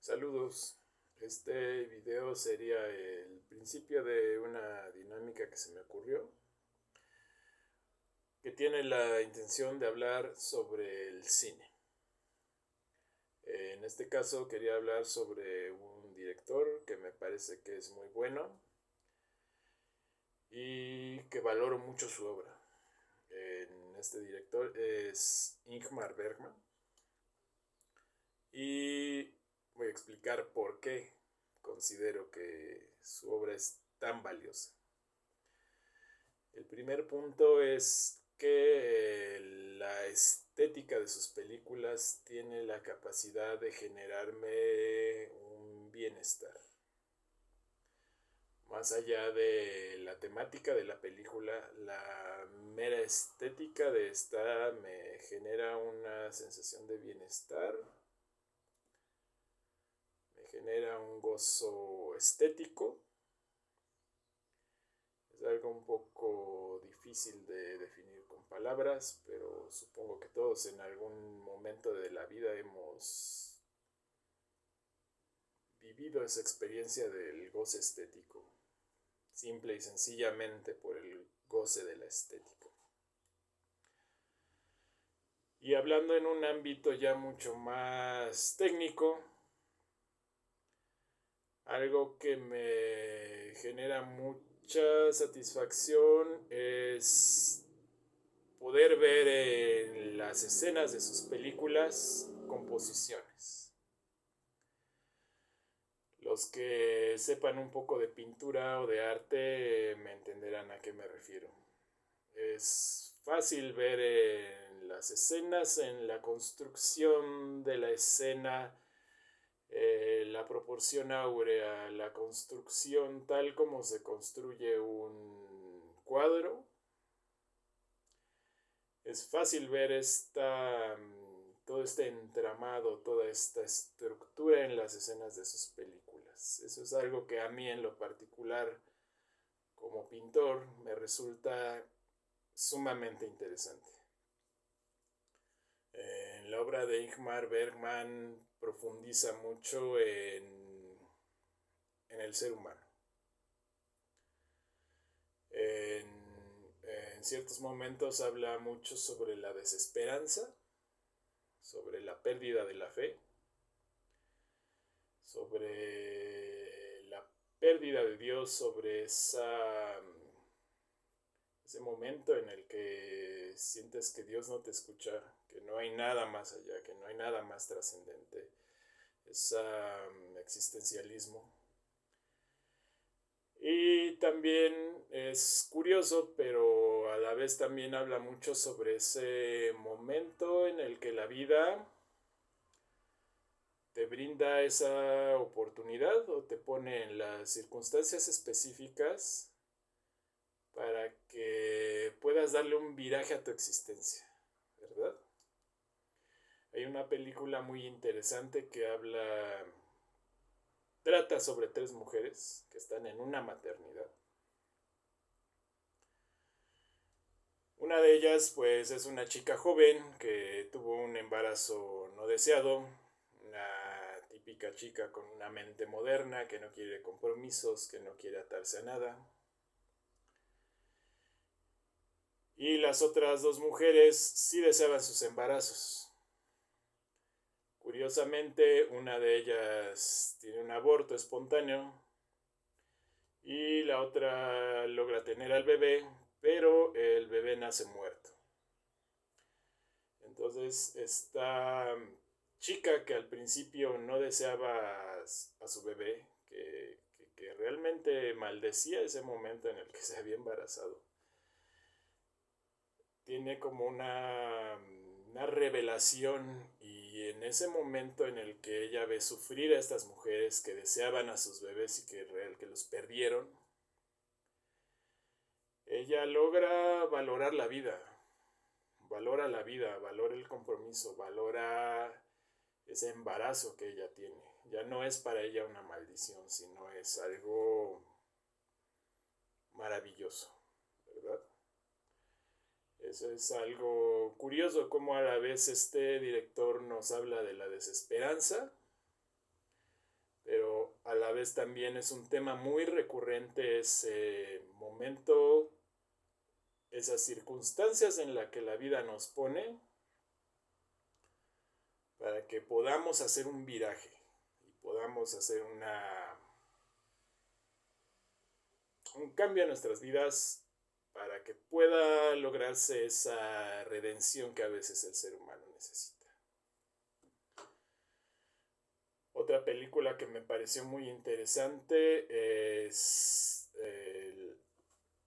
Saludos. Este video sería el principio de una dinámica que se me ocurrió, que tiene la intención de hablar sobre el cine. En este caso quería hablar sobre un director que me parece que es muy bueno y que valoro mucho su obra. Este director es Ingmar Bergman y voy a explicar por qué considero que su obra es tan valiosa. El primer punto es que la estética de sus películas tiene la capacidad de generarme un bienestar. Más allá de la temática de la película, la mera estética de esta me genera una sensación de bienestar, me genera un gozo estético. Es algo un poco difícil de definir con palabras, pero supongo que todos en algún momento de la vida hemos vivido esa experiencia del goce estético, simple y sencillamente por el goce de la estética. Y hablando en un ámbito ya mucho más técnico, algo que me genera mucha satisfacción es poder ver en las escenas de sus películas composiciones. Los que sepan un poco de pintura o de arte me entenderán a qué me refiero. Es fácil ver en las escenas, en la construcción de la escena, la proporción áurea, la construcción tal como se construye un cuadro. Es fácil ver todo este entramado, toda esta estructura en las escenas de sus películas. Eso es algo que a mí en lo particular, como pintor, me resulta sumamente interesante. En la obra de Ingmar Bergman profundiza mucho en el ser humano. En ciertos momentos habla mucho sobre la desesperanza, sobre la pérdida de la fe, sobre la pérdida de Dios, sobre ese momento en el que sientes que Dios no te escucha, que no hay nada más allá, que no hay nada más trascendente, ese existencialismo. Y también es curioso, pero a la vez también habla mucho sobre ese momento en el que la vida te brinda esa oportunidad o te pone en las circunstancias específicas para que puedas darle un viraje a tu existencia, ¿verdad? Hay una película muy interesante que trata sobre tres mujeres que están en una maternidad. Una de ellas, pues, es una chica joven que tuvo un embarazo no deseado, una típica chica con una mente moderna que no quiere compromisos, que no quiere atarse a nada. Y las otras dos mujeres sí deseaban sus embarazos. Curiosamente, una de ellas tiene un aborto espontáneo y la otra logra tener al bebé, pero el bebé nace muerto. Entonces, esta chica que al principio no deseaba a su bebé, que realmente maldecía ese momento en el que se había embarazado, tiene como una revelación, y en ese momento en el que ella ve sufrir a estas mujeres que deseaban a sus bebés y que los perdieron, ella logra valorar la vida, valora el compromiso, valora ese embarazo que ella tiene. Ya no es para ella una maldición, sino es algo maravilloso, ¿verdad? Eso es algo curioso, como a la vez este director nos habla de la desesperanza, a la vez también es un tema muy recurrente ese momento, esas circunstancias en las que la vida nos pone para que podamos hacer un viraje y podamos hacer un cambio en nuestras vidas para que pueda lograrse esa redención que a veces el ser humano necesita. Otra película que me pareció muy interesante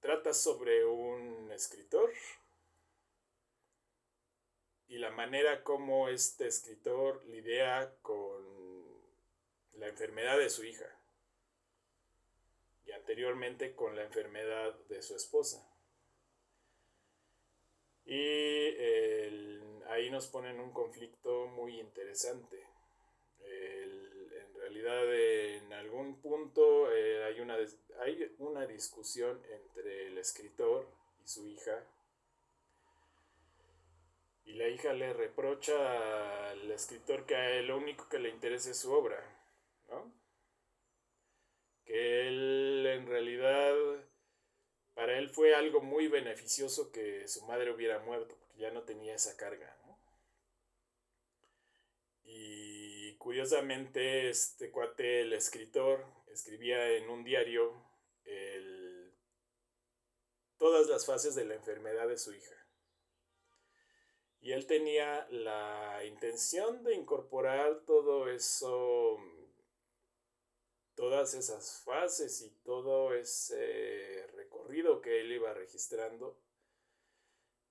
trata sobre un escritor y la manera como este escritor lidia con la enfermedad de su hija y anteriormente con la enfermedad de su esposa. Y ahí nos ponen un conflicto muy interesante. En realidad, en algún punto hay una discusión entre el escritor y su hija. Y la hija le reprocha al escritor que a él lo único que le interesa es su obra, ¿no? Que él en realidad, para él fue algo muy beneficioso que su madre hubiera muerto, porque ya no tenía esa carga, ¿no? Y curiosamente este cuate, el escritor, escribía en un diario todas las fases de la enfermedad de su hija. Y él tenía la intención de incorporar todo eso, todas esas fases y todo ese recorrido que él iba registrando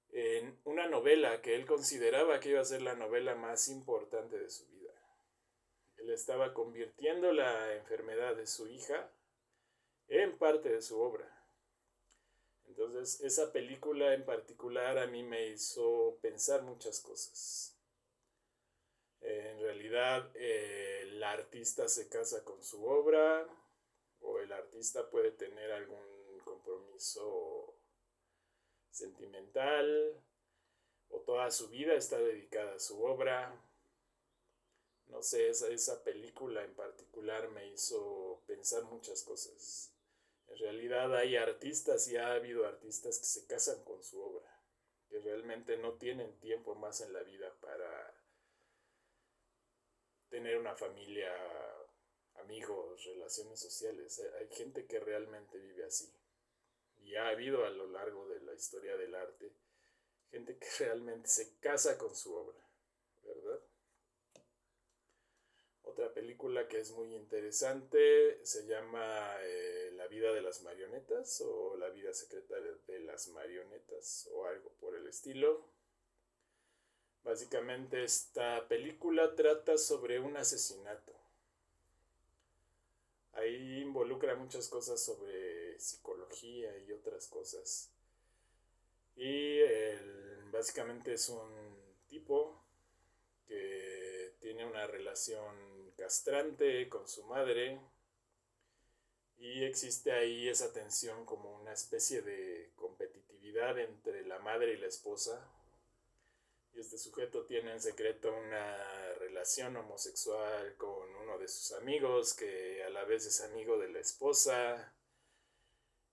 en una novela que él consideraba que iba a ser la novela más importante de su vida. Él estaba convirtiendo la enfermedad de su hija en parte de su obra. Entonces, esa película en particular a mí me hizo pensar muchas cosas. En realidad, el artista se casa con su obra, o el artista puede tener algún compromiso sentimental, o toda su vida está dedicada a su obra. No sé, esa película en particular me hizo pensar muchas cosas. En realidad hay artistas y ha habido artistas que se casan con su obra, que realmente no tienen tiempo más en la vida para tener una familia, amigos, relaciones sociales. Hay gente que realmente vive así. Y ha habido a lo largo de la historia del arte gente que realmente se casa con su obra, ¿verdad? Otra película que es muy interesante se llama La vida de las marionetas o La vida secreta de las marionetas o algo por el estilo. Básicamente esta película trata sobre un asesinato. Ahí involucra muchas cosas sobre psicología y otras cosas. Y básicamente es un tipo que tiene una relación castrante con su madre y existe ahí esa tensión como una especie de competitividad entre la madre y la esposa. Y este sujeto tiene en secreto una relación homosexual con uno de sus amigos, que a la vez es amigo de la esposa.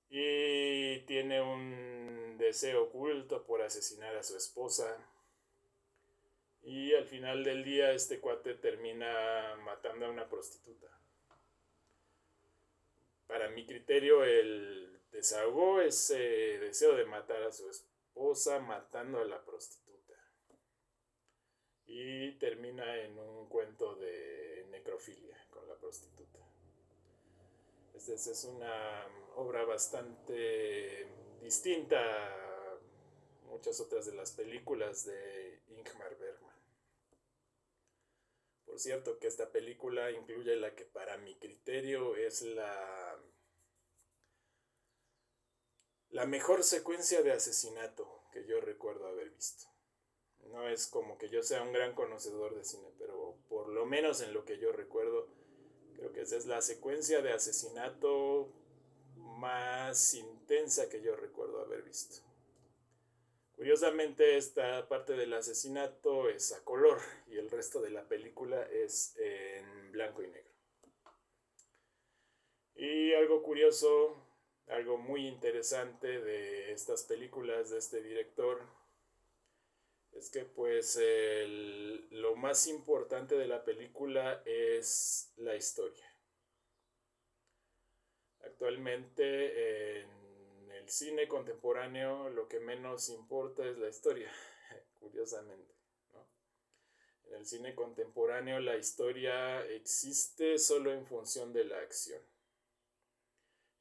Y tiene un deseo oculto por asesinar a su esposa. Y al final del día este cuate termina matando a una prostituta. Para mi criterio, él desahogó ese deseo de matar a su esposa matando a la prostituta. Y termina en un cuento de necrofilia con la prostituta. Esta es una obra bastante distinta a muchas otras de las películas de Ingmar Bergman. Por cierto, que esta película incluye la que para mi criterio es la mejor secuencia de asesinato que yo recuerdo haber visto. No es como que yo sea un gran conocedor de cine, pero por lo menos en lo que yo recuerdo, creo que esa es la secuencia de asesinato más intensa que yo recuerdo haber visto. Curiosamente, esta parte del asesinato es a color y el resto de la película es en blanco y negro. Y algo curioso, algo muy interesante de estas películas de este director es que pues lo más importante de la película es la historia. Actualmente en el cine contemporáneo lo que menos importa es la historia, curiosamente, ¿no? En el cine contemporáneo la historia existe solo en función de la acción.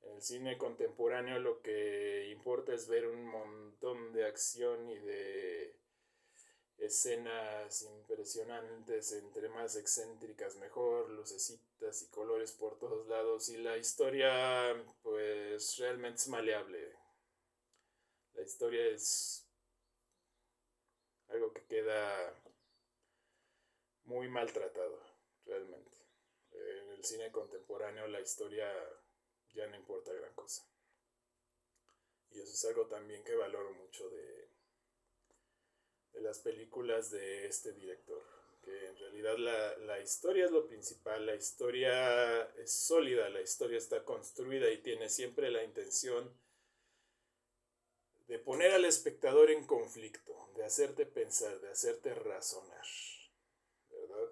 En el cine contemporáneo lo que importa es ver un montón de acción y de escenas impresionantes, entre más excéntricas mejor, lucecitas y colores por todos lados, y la historia pues realmente es maleable. La historia es algo que queda muy maltratado, realmente. En el cine contemporáneo la historia ya no importa gran cosa. Y eso es algo también que valoro mucho de las películas de este director. Que en realidad la historia es lo principal, la historia es sólida, la historia está construida y tiene siempre la intención de poner al espectador en conflicto, de hacerte pensar, de hacerte razonar, ¿verdad?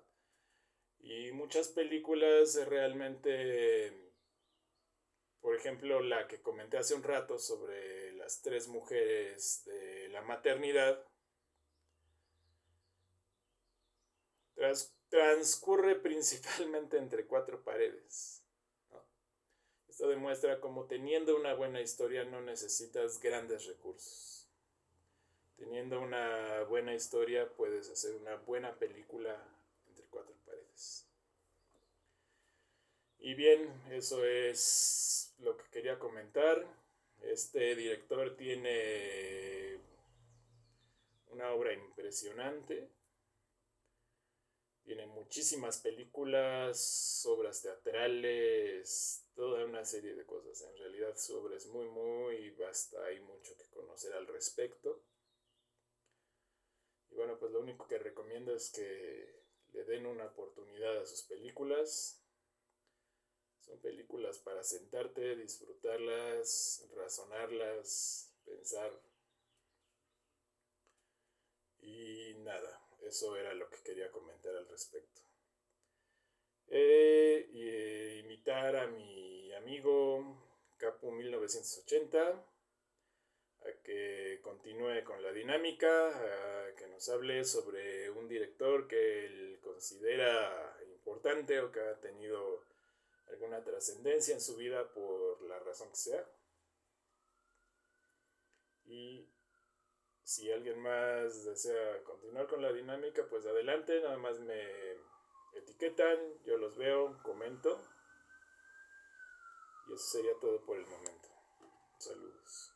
Y muchas películas realmente, por ejemplo, la que comenté hace un rato sobre las tres mujeres de la maternidad, transcurre principalmente entre cuatro paredes, ¿no? Esto demuestra cómo teniendo una buena historia no necesitas grandes recursos. Teniendo una buena historia puedes hacer una buena película entre cuatro paredes. Y bien, eso es lo que quería comentar. Este director tiene una obra impresionante. Tiene muchísimas películas, obras teatrales, toda una serie de cosas. En realidad su obra es muy, muy vasta. Hay mucho que conocer al respecto. Y bueno, pues lo único que recomiendo es que le den una oportunidad a sus películas. Son películas para sentarte, disfrutarlas, razonarlas, pensar. Y nada, eso era lo que quería comentar al respecto. Invitar a mi amigo Capu 1980 a que continúe con la dinámica, a que nos hable sobre un director que él considera importante o que ha tenido alguna trascendencia en su vida por la razón que sea. Y si alguien más desea continuar con la dinámica, pues adelante, nada más me etiquetan, yo los veo, comento. Y eso sería todo por el momento. Saludos.